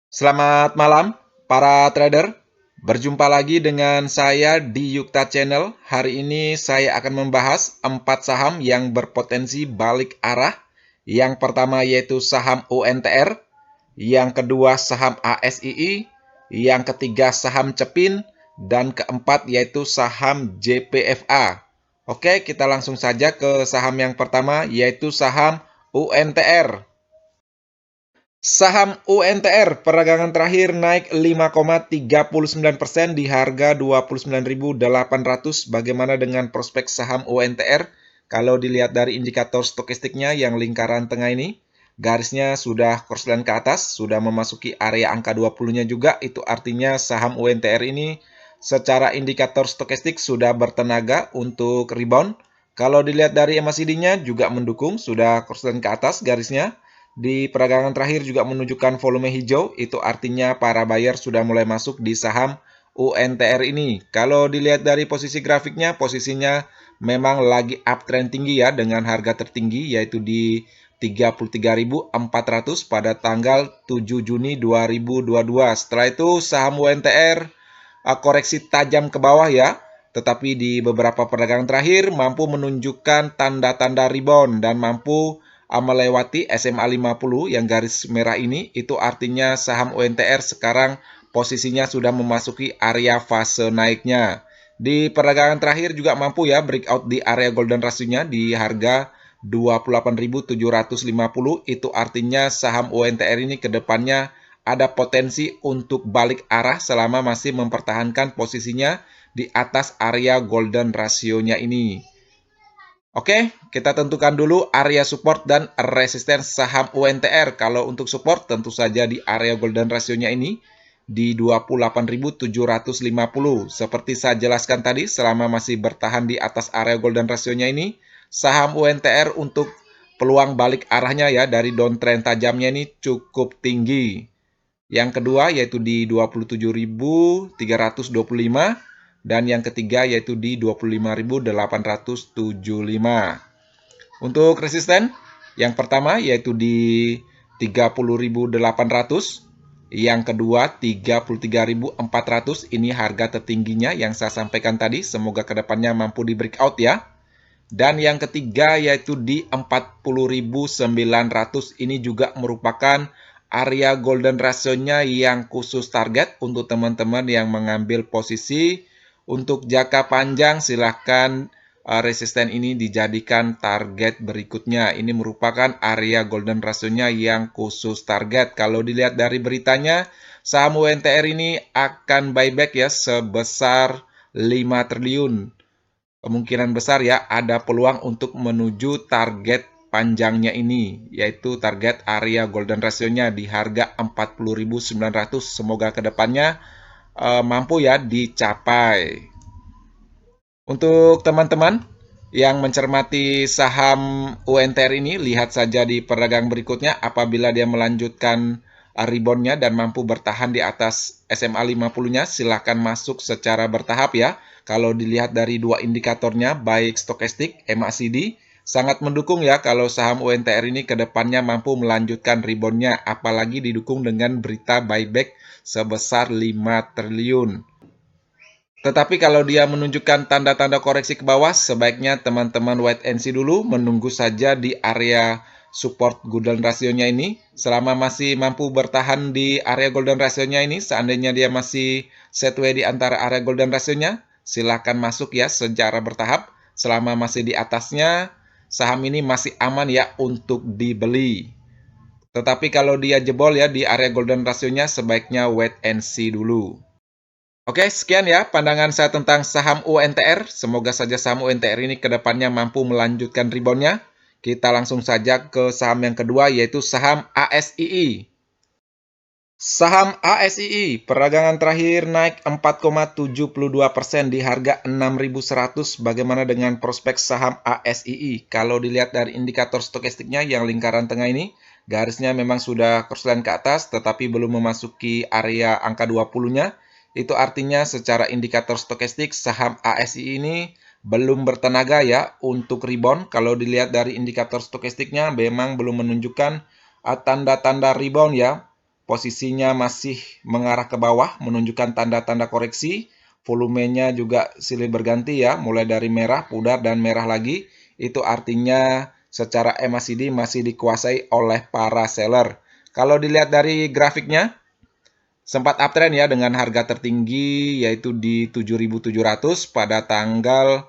Selamat malam, para trader. Berjumpa lagi dengan saya di Yukta Channel. Hari ini saya akan membahas 4 saham yang berpotensi balik arah. Yang pertama yaitu saham UNTR, yang kedua saham ASII, yang ketiga saham Cepin, dan keempat yaitu saham JPFA. Oke, kita langsung saja ke saham yang pertama yaitu saham UNTR. Saham UNTR peragangan terakhir naik 5,39% di harga 29.800. Bagaimana dengan prospek saham UNTR? Kalau dilihat dari indikator stokastiknya yang lingkaran tengah ini, garisnya sudah korslen ke atas, sudah memasuki area angka 20-nya juga. Itu artinya saham UNTR ini secara indikator stokastik sudah bertenaga untuk rebound. Kalau dilihat dari MACD-nya juga mendukung, sudah korslen ke atas garisnya. Di peragangan terakhir juga menunjukkan volume hijau, itu artinya para buyer sudah mulai masuk di saham UNTR ini. Kalau dilihat dari posisi grafiknya, posisinya memang lagi uptrend tinggi ya, dengan harga tertinggi yaitu di 33.400 pada tanggal 7 Juni 2022. Setelah itu saham UNTR koreksi tajam ke bawah ya, tetapi di beberapa perdagangan terakhir mampu menunjukkan tanda-tanda rebound dan mampu melewati SMA 50 yang garis merah ini. Itu artinya saham UNTR sekarang posisinya sudah memasuki area fase naiknya. Di perdagangan terakhir juga mampu ya breakout di area golden ratio-nya di harga 28.750. Itu artinya saham UNTR ini ke depannya ada potensi untuk balik arah selama masih mempertahankan posisinya di atas area golden ratio-nya ini. Oke, kita tentukan dulu area support dan resisten saham UNTR. Kalau untuk support tentu saja di area golden ratio-nya ini di 28.750. Seperti saya jelaskan tadi, selama masih bertahan di atas area golden ratio-nya ini, saham UNTR untuk peluang balik arahnya ya dari downtrend tajamnya ini cukup tinggi. Yang kedua yaitu di 27.325 dan yang ketiga yaitu di 25.875. Untuk resisten, yang pertama yaitu di 30.800, yang kedua 33.400. Ini harga tertingginya yang saya sampaikan tadi, semoga kedepannya mampu di breakout ya. Dan yang ketiga yaitu di 40.900. Ini juga merupakan area golden ratio-nya yang khusus target untuk teman-teman yang mengambil posisi. Untuk jangka panjang silahkan resisten ini dijadikan target berikutnya. Ini merupakan area golden ratio-nya yang khusus target. Kalau dilihat dari beritanya, saham UNTR ini akan buyback ya sebesar 5 triliun. Kemungkinan besar ya ada peluang untuk menuju target panjangnya ini, yaitu target area golden ratio-nya di harga 40.900. Semoga kedepannya mampu ya dicapai. Untuk teman-teman yang mencermati saham UNTR ini, lihat saja di perdagangan berikutnya apabila dia melanjutkan rebound-nya dan mampu bertahan di atas SMA 50-nya, silahkan masuk secara bertahap ya. Kalau dilihat dari dua indikatornya, baik stokastik, MACD, sangat mendukung ya kalau saham UNTR ini ke depannya mampu melanjutkan rebound-nya, apalagi didukung dengan berita buyback sebesar 5 triliun. Tetapi kalau dia menunjukkan tanda-tanda koreksi ke bawah, sebaiknya teman-teman wait and see dulu, menunggu saja di area support golden ratio-nya ini. Selama masih mampu bertahan di area golden ratio-nya ini, seandainya dia masih setway di antara area golden ratio-nya, silakan masuk ya secara bertahap. Selama masih di atasnya, saham ini masih aman ya untuk dibeli. Tetapi kalau dia jebol ya di area golden ratio-nya, sebaiknya wait and see dulu. Oke, sekian ya pandangan saya tentang saham UNTR. Semoga saja saham UNTR ini ke depannya mampu melanjutkan rebound-nya. Kita langsung saja ke saham yang kedua, yaitu saham ASII. Saham ASII, peragangan terakhir naik 4,72% di harga 6.100. Bagaimana dengan prospek saham ASII? Kalau dilihat dari indikator stokastiknya yang lingkaran tengah ini, garisnya memang sudah korslen ke atas, tetapi belum memasuki area angka 20-nya. Itu artinya secara indikator stokastik saham ASII ini belum bertenaga ya untuk rebound. Kalau dilihat dari indikator stokastiknya memang belum menunjukkan tanda-tanda rebound ya. posisinya masih mengarah ke bawah, menunjukkan tanda-tanda koreksi. Volumenya juga silih berganti ya, mulai dari merah, pudar, dan merah lagi. Itu artinya secara MACD masih dikuasai oleh para seller. Kalau dilihat dari grafiknya, sempat uptrend ya dengan harga tertinggi yaitu di 7.700 pada tanggal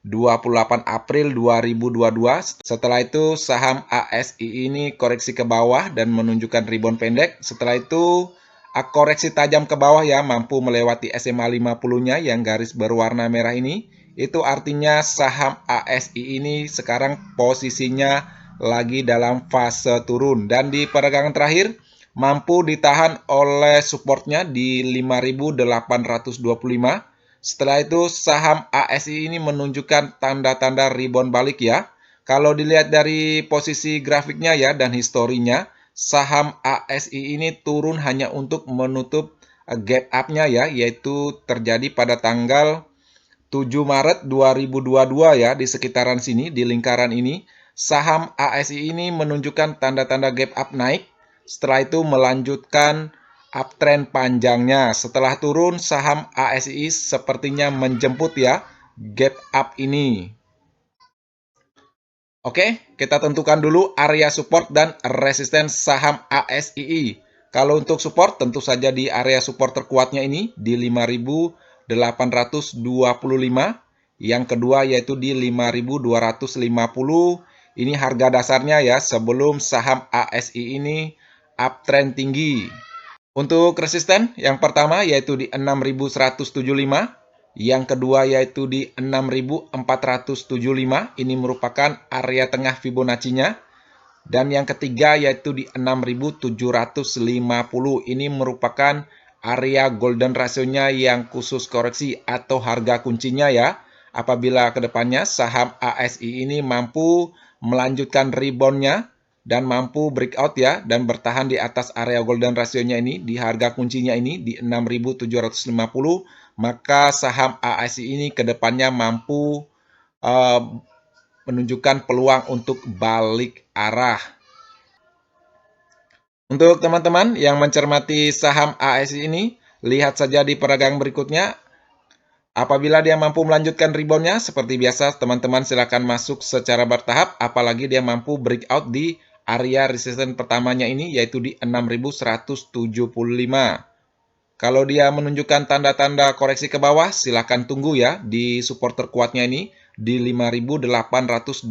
28 April 2022. Setelah itu saham ASI ini koreksi ke bawah dan menunjukkan rebound pendek. Setelah itu koreksi tajam ke bawah ya, mampu melewati SMA 50-nya yang garis berwarna merah ini. Itu artinya saham ASI ini sekarang posisinya lagi dalam fase turun. Dan di perdagangan terakhir mampu ditahan oleh supportnya di 5.825. Setelah itu saham ASI ini menunjukkan tanda-tanda rebound balik ya. Kalau dilihat dari posisi grafiknya ya dan historinya, saham ASI ini turun hanya untuk menutup gap up-nya ya, yaitu terjadi pada tanggal 7 Maret 2022 ya, di sekitaran sini, di lingkaran ini. Saham ASI ini menunjukkan tanda-tanda gap up naik, setelah itu melanjutkan uptrend panjangnya. Setelah turun, saham ASI sepertinya menjemput ya gap up ini. Oke, kita tentukan dulu area support dan resisten saham ASII. Kalau untuk support, tentu saja di area support terkuatnya ini di 5.825. Yang kedua yaitu di 5.250. Ini harga dasarnya ya sebelum saham ASI ini uptrend tinggi. Untuk resisten, yang pertama yaitu di 6.175, yang kedua yaitu di 6.475, ini merupakan area tengah Fibonacci-nya, dan yang ketiga yaitu di 6.750, ini merupakan area golden ratio-nya yang khusus koreksi atau harga kuncinya ya. Apabila kedepannya saham ASI ini mampu melanjutkan rebound-nya, dan mampu breakout ya dan bertahan di atas area golden ratio-nya ini di harga kuncinya ini di 6.750, maka saham ASI ini kedepannya mampu menunjukkan peluang untuk balik arah. Untuk teman-teman yang mencermati saham ASI ini, lihat saja di perdagangan berikutnya. Apabila dia mampu melanjutkan rebound-nya, seperti biasa teman-teman silakan masuk secara bertahap, apalagi dia mampu breakout di area resisten pertamanya ini yaitu di 6.175. Kalau dia menunjukkan tanda-tanda koreksi ke bawah, silakan tunggu ya di support terkuatnya ini di 5.825.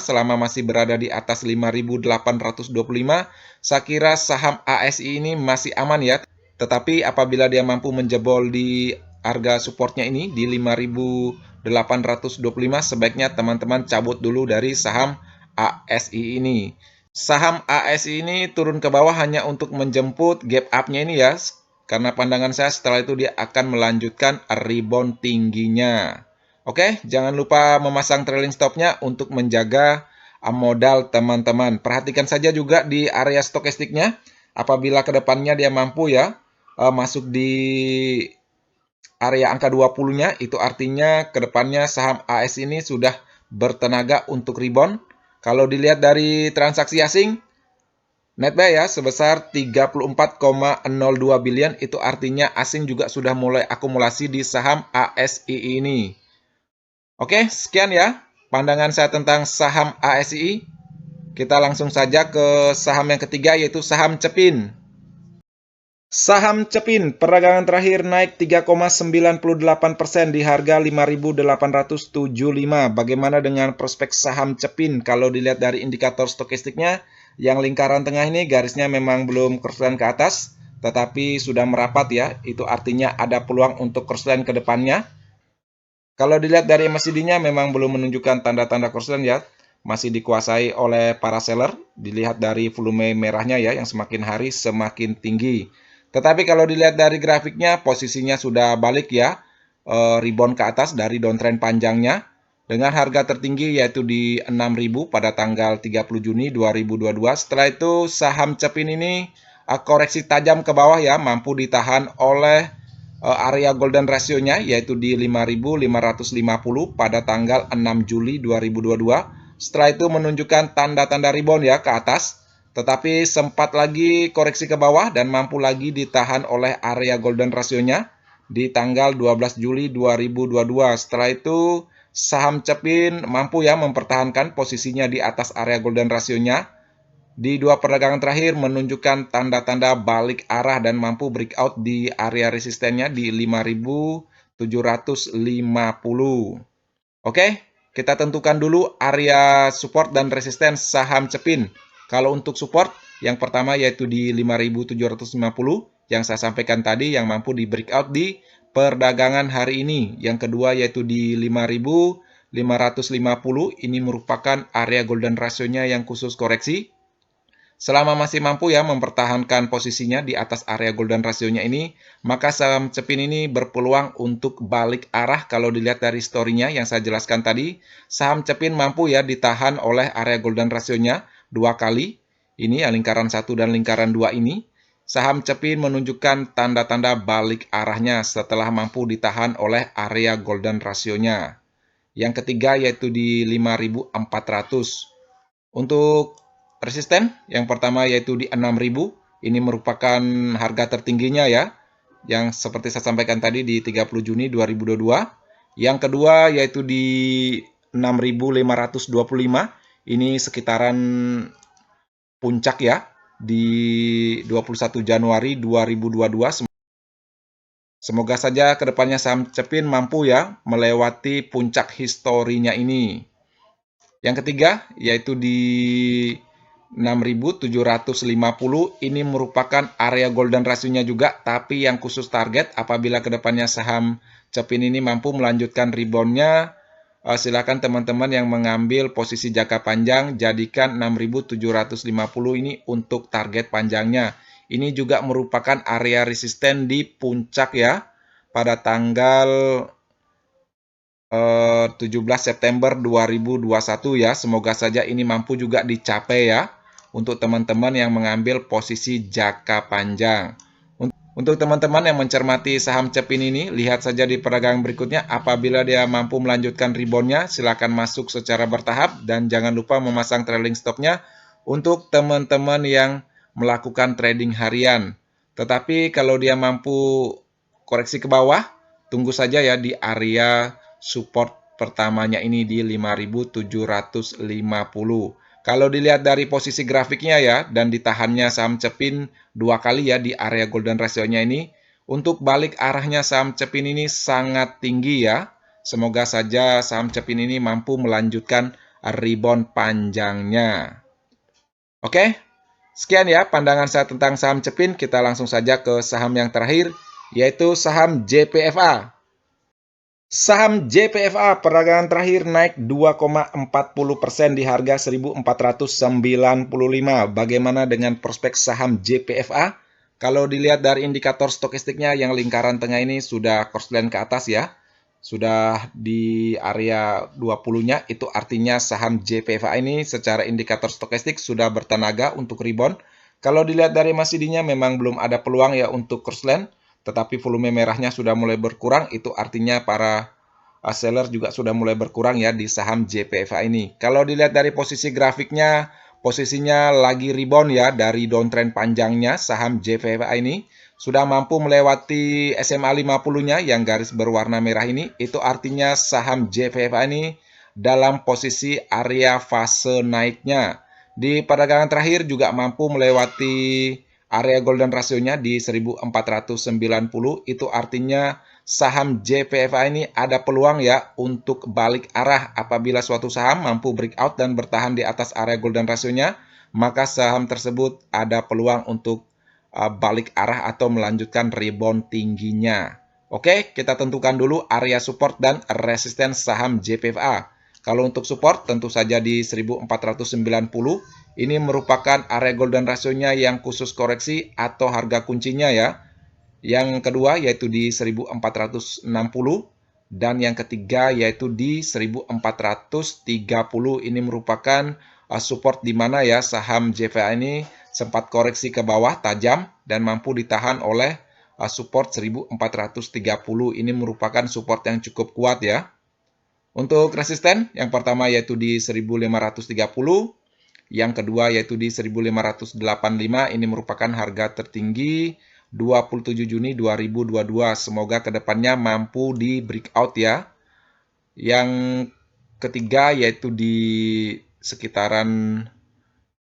Selama masih berada di atas 5.825, saya kira saham ASI ini masih aman ya. Tetapi apabila dia mampu menjebol di harga supportnya ini di 5.825, sebaiknya teman-teman cabut dulu dari saham ASI ini. Saham ASI ini turun ke bawah hanya untuk menjemput gap up-nya ini ya. Karena pandangan saya setelah itu dia akan melanjutkan rebound tingginya. Oke, jangan lupa memasang trailing stop-nya untuk menjaga modal teman-teman. Perhatikan saja juga di area stokastiknya. Apabila kedepannya dia mampu ya masuk di area angka 20-nya, itu artinya kedepannya saham AS ini sudah bertenaga untuk rebound. Kalau dilihat dari transaksi asing, net buy ya sebesar 34,02 billion, itu artinya asing juga sudah mulai akumulasi di saham ASI ini. Oke, sekian ya pandangan saya tentang saham ASI. Kita langsung saja ke saham yang ketiga yaitu saham Cepin. Saham Cepin perdagangan terakhir naik 3,98% di harga 5.875. Bagaimana dengan prospek saham Cepin? Kalau dilihat dari indikator stokastiknya, yang lingkaran tengah ini garisnya memang belum korslen ke atas, tetapi sudah merapat ya. Itu artinya ada peluang untuk korslen ke depannya. Kalau dilihat dari MACD-nya memang belum menunjukkan tanda-tanda korslen ya. Masih dikuasai oleh para seller. Dilihat dari volume merahnya ya, yang semakin hari semakin tinggi. Tetapi kalau dilihat dari grafiknya, posisinya sudah balik ya. Rebound ke atas dari downtrend panjangnya. Dengan harga tertinggi yaitu di 6.000 pada tanggal 30 Juni 2022. Setelah itu saham Cepin ini koreksi tajam ke bawah ya, mampu ditahan oleh area golden ratio-nya yaitu di 5.550 pada tanggal 6 Juli 2022. Setelah itu menunjukkan tanda-tanda rebound ya ke atas tetapi sempat lagi koreksi ke bawah dan mampu lagi ditahan oleh area golden rasionya di tanggal 12 Juli 2022. Setelah itu saham Cepin mampu ya mempertahankan posisinya di atas area golden rasionya. Di dua perdagangan terakhir menunjukkan tanda-tanda balik arah dan mampu breakout di area resistennya di 5.750. Oke, kita tentukan dulu area support dan resisten saham Cepin. Kalau untuk support, yang pertama yaitu di 5.750 yang saya sampaikan tadi yang mampu di breakout di perdagangan hari ini. Yang kedua yaitu di 5.550, ini merupakan area golden rasionya yang khusus koreksi. Selama masih mampu ya mempertahankan posisinya di atas area golden rasionya ini, maka saham Cepin ini berpeluang untuk balik arah. Kalau dilihat dari historinya yang saya jelaskan tadi, saham Cepin mampu ya ditahan oleh area golden rasionya 2 kali. Ini ya lingkaran 1 dan lingkaran 2 ini. Saham Cepin menunjukkan tanda-tanda balik arahnya setelah mampu ditahan oleh area golden rasionya. Yang ketiga yaitu di 5.400. Untuk resisten, yang pertama yaitu di 6.000. Ini merupakan harga tertingginya ya, yang seperti saya sampaikan tadi di 30 Juni 2022. Yang kedua yaitu di 6.525. Ini sekitaran puncak ya, di 21 Januari 2022. Semoga saja kedepannya saham Cepin mampu ya melewati puncak historinya ini. Yang ketiga, yaitu di 6.750, ini merupakan area golden rasionya juga, tapi yang khusus target apabila kedepannya saham Cepin ini mampu melanjutkan reboundnya, silakan teman-teman yang mengambil posisi jangka panjang, jadikan 6.750 ini untuk target panjangnya. Ini juga merupakan area resisten di puncak ya, pada tanggal 17 September 2021 ya. Semoga saja ini mampu juga dicapai ya untuk teman-teman yang mengambil posisi jangka panjang. Untuk teman-teman yang mencermati saham Cepin ini, lihat saja di perdagangan berikutnya. Apabila dia mampu melanjutkan reboundnya, silakan masuk secara bertahap dan jangan lupa memasang trailing stopnya untuk teman-teman yang melakukan trading harian. Tetapi kalau dia mampu koreksi ke bawah, tunggu saja ya di area support pertamanya ini di 5.750. Kalau dilihat dari posisi grafiknya ya, dan ditahannya saham Cepin 2 kali ya di area golden rasionya ini, untuk balik arahnya saham Cepin ini sangat tinggi ya. Semoga saja saham Cepin ini mampu melanjutkan rebound panjangnya. Oke, sekian ya pandangan saya tentang saham Cepin. Kita langsung saja ke saham yang terakhir, yaitu saham JPFA. Saham JPFA perdagangan terakhir naik 2,40% di harga 1.495. Bagaimana dengan prospek saham JPFA? Kalau dilihat dari indikator stokastiknya yang lingkaran tengah ini sudah korslen ke atas ya. Sudah di area 20-nya, itu artinya saham JPFA ini secara indikator stokastik sudah bertenaga untuk rebound. Kalau dilihat dari MACD-nya memang belum ada peluang ya untuk korslen, tetapi volume merahnya sudah mulai berkurang, itu artinya para seller juga sudah mulai berkurang ya di saham JPFA ini. Kalau dilihat dari posisi grafiknya, posisinya lagi rebound ya dari downtrend panjangnya saham JPFA ini. Sudah mampu melewati SMA 50-nya yang garis berwarna merah ini. Itu artinya saham JPFA ini dalam posisi area fase naiknya. Di perdagangan terakhir juga mampu melewati area golden rasionya di 1490. Itu artinya saham JPFA ini ada peluang ya untuk balik arah. Apabila suatu saham mampu breakout dan bertahan di atas area golden rasionya, maka saham tersebut ada peluang untuk balik arah atau melanjutkan rebound tingginya. Oke, kita tentukan dulu area support dan resisten saham JPFA. Kalau untuk support tentu saja di 1490. Ini merupakan area golden rasionya yang khusus koreksi atau harga kuncinya ya. Yang kedua yaitu di 1460 dan yang ketiga yaitu di 1430. Ini merupakan support di mana ya saham JPFA ini sempat koreksi ke bawah tajam dan mampu ditahan oleh support 1430. Ini merupakan support yang cukup kuat ya. Untuk resisten yang pertama yaitu di 1530. Yang kedua yaitu di 1585, ini merupakan harga tertinggi 27 Juni 2022. Semoga kedepannya mampu di breakout ya. Yang ketiga yaitu di sekitaran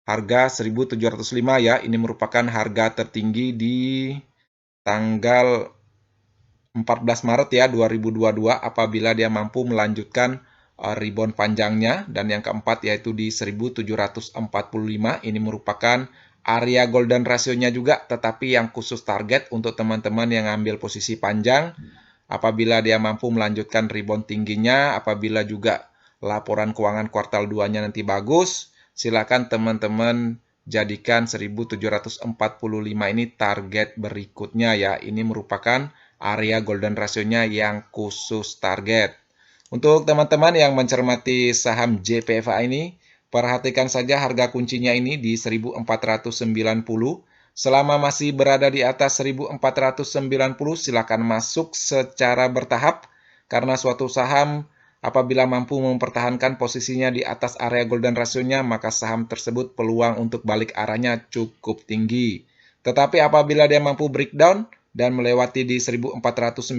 harga 1705 ya. Ini merupakan harga tertinggi di tanggal 14 Maret ya 2022 apabila dia mampu melanjutkan rebound panjangnya. Dan yang keempat yaitu di 1745, ini merupakan area golden ratio-nya juga, tetapi yang khusus target untuk teman-teman yang ambil posisi panjang. Apabila dia mampu melanjutkan rebound tingginya, apabila juga laporan keuangan kuartal 2-nya nanti bagus, silakan teman-teman jadikan 1745 ini target berikutnya ya. Ini merupakan area golden ratio-nya yang khusus target. Untuk teman-teman yang mencermati saham JPFA ini, perhatikan saja harga kuncinya ini di 1490. Selama masih berada di atas 1490, silakan masuk secara bertahap karena suatu saham apabila mampu mempertahankan posisinya di atas area golden ratio-nya, maka saham tersebut peluang untuk balik arahnya cukup tinggi. Tetapi apabila dia mampu breakdown dan melewati di 1490,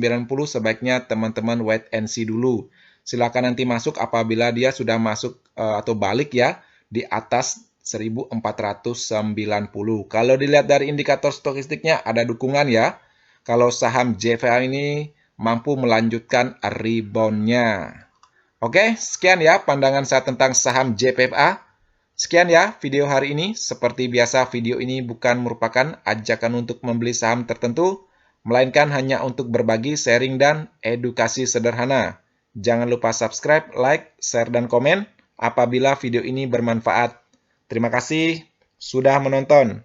sebaiknya teman-teman wait and see dulu. Silakan nanti masuk apabila dia sudah masuk atau balik ya di atas 1490. Kalau dilihat dari indikator stokastiknya ada dukungan ya. Kalau saham JVA ini mampu melanjutkan rebound-nya. Oke, sekian ya pandangan saya tentang saham JPFA. Sekian ya video hari ini. Seperti biasa, video ini bukan merupakan ajakan untuk membeli saham tertentu, melainkan hanya untuk berbagi, sharing, dan edukasi sederhana. Jangan lupa subscribe, like, share, dan komen apabila video ini bermanfaat. Terima kasih sudah menonton.